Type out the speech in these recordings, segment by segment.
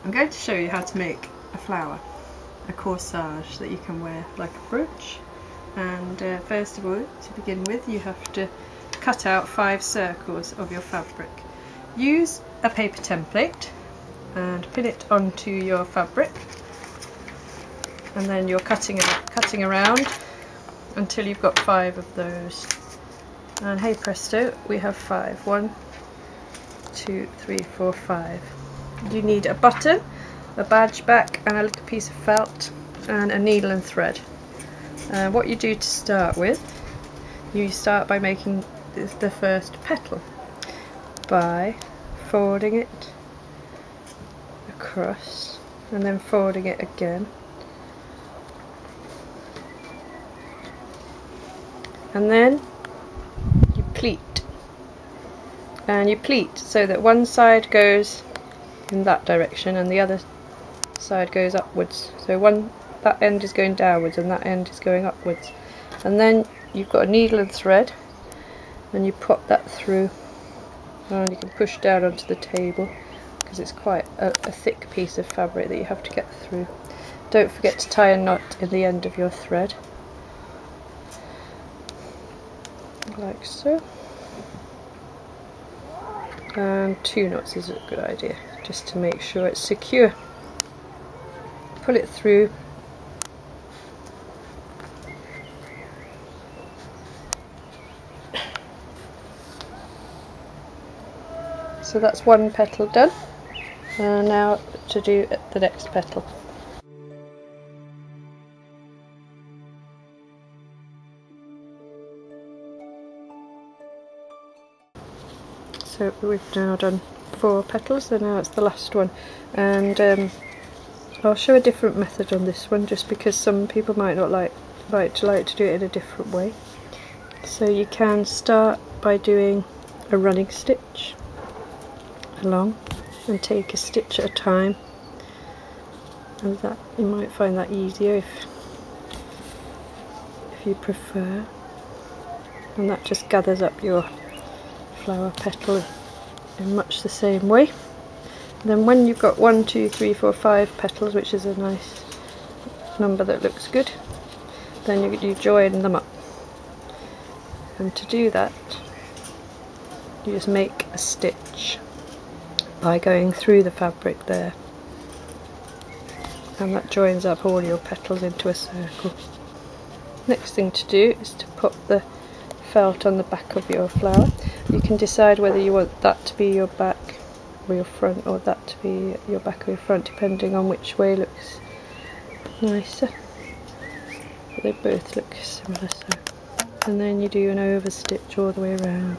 I'm going to show you how to make a flower, a corsage that you can wear like a brooch. And first of all, to begin with, you have to cut out 5 circles of your fabric. Use a paper template and pin it onto your fabric, and then you're cutting around until you've got 5 of those. And hey presto, we have 5. 1, 2, 3, 4, 5. You need a button, a badge back, and a little piece of felt, and a needle and thread. What you do to start with, you start by making the first petal by folding it across and then folding it again, and then you pleat, and you pleat so that one side goes in that direction and the other side goes upwards. So that end is going downwards and that end is going upwards, and then you've got a needle and thread and you pop that through, and you can push down onto the table because it's quite a thick piece of fabric that you have to get through. Don't forget to tie a knot in the end of your thread, like so, and 2 knots is a good idea just to make sure it's secure. Pull it through, so that's one petal done, and now to do the next petal. So we've now done 4 petals, and now it's the last one, and I'll show a different method on this one just because some people might not like to do it in a different way. So you can start by doing a running stitch along and take a stitch at a time, and that you might find that easier if you prefer, and that just gathers up your flower petal in much the same way. And then when you've got 1, 2, 3, 4, 5 petals, which is a nice number that looks good, then you join them up, and to do that you just make a stitch by going through the fabric there, and that joins up all your petals into a circle. Next thing to do is to put the felt on the back of your flower. You can decide whether you want that to be your back or your front, or that to be your back or your front, depending on which way looks nicer, but they both look similar. So, and then you do an over stitch all the way around.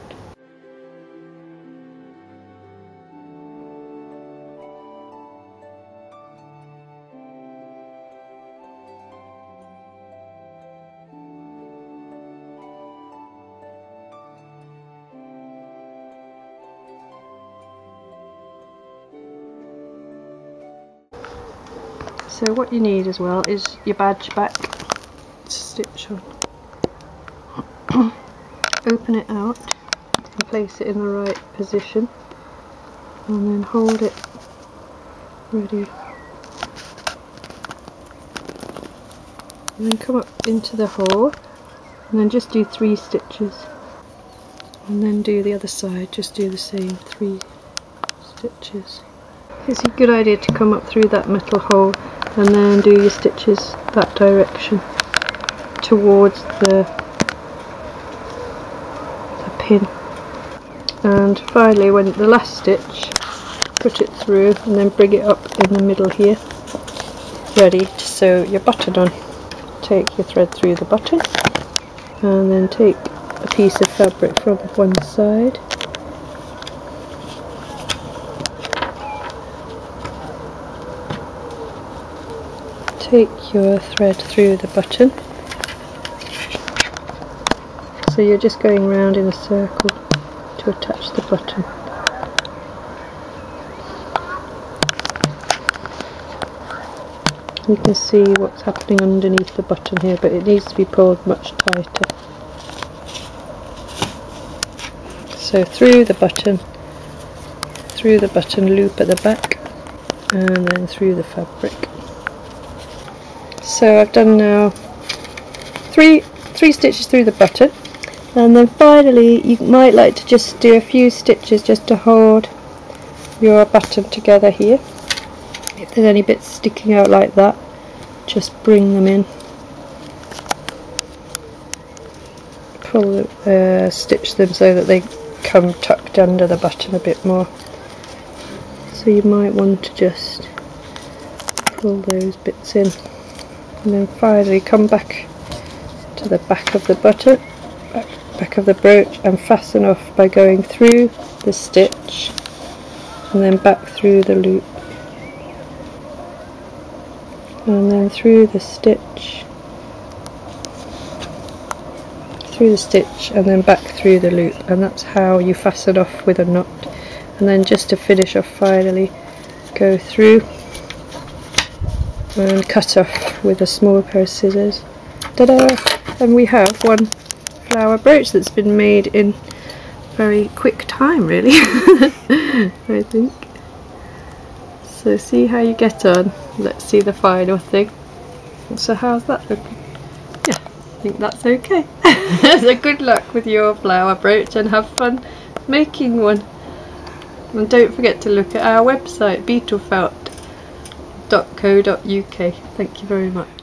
So what you need as well is your badge back to stitch on. Open it out and place it in the right position, and then hold it ready, and then come up into the hole, and then just do 3 stitches, and then do the other side, just do the same 3 stitches. It's a good idea to come up through that metal hole and then do your stitches that direction towards the pin. And finally, when the last stitch, put it through and then bring it up in the middle here, ready to sew your button on. Take your thread through the button, and then take a piece of fabric from one side, take your thread through the button, so you're just going round in a circle to attach the button. You can see what's happening underneath the button here, but it needs to be pulled much tighter. So through the button, loop at the back, and then through the fabric. So I've done now three stitches through the button, and then finally you might like to just do a few stitches just to hold your button together here. If there's any bits sticking out like that, just bring them in. Stitch them so that they come tucked under the button a bit more. So you might want to just pull those bits in, and then finally come back to the back of the button, back of the brooch, and fasten off by going through the stitch and then back through the loop, and then through the stitch, and then back through the loop, and that's how you fasten off with a knot. And then just to finish off, finally go through and cut off with a small pair of scissors. Ta-da! And we have one flower brooch that's been made in very quick time, really. I think. So see how you get on. Let's see the final thing. So how's that looking? Yeah, I think that's okay. So good luck with your flower brooch and have fun making one. And don't forget to look at our website, beetlefelt.co.uk. Thank you very much.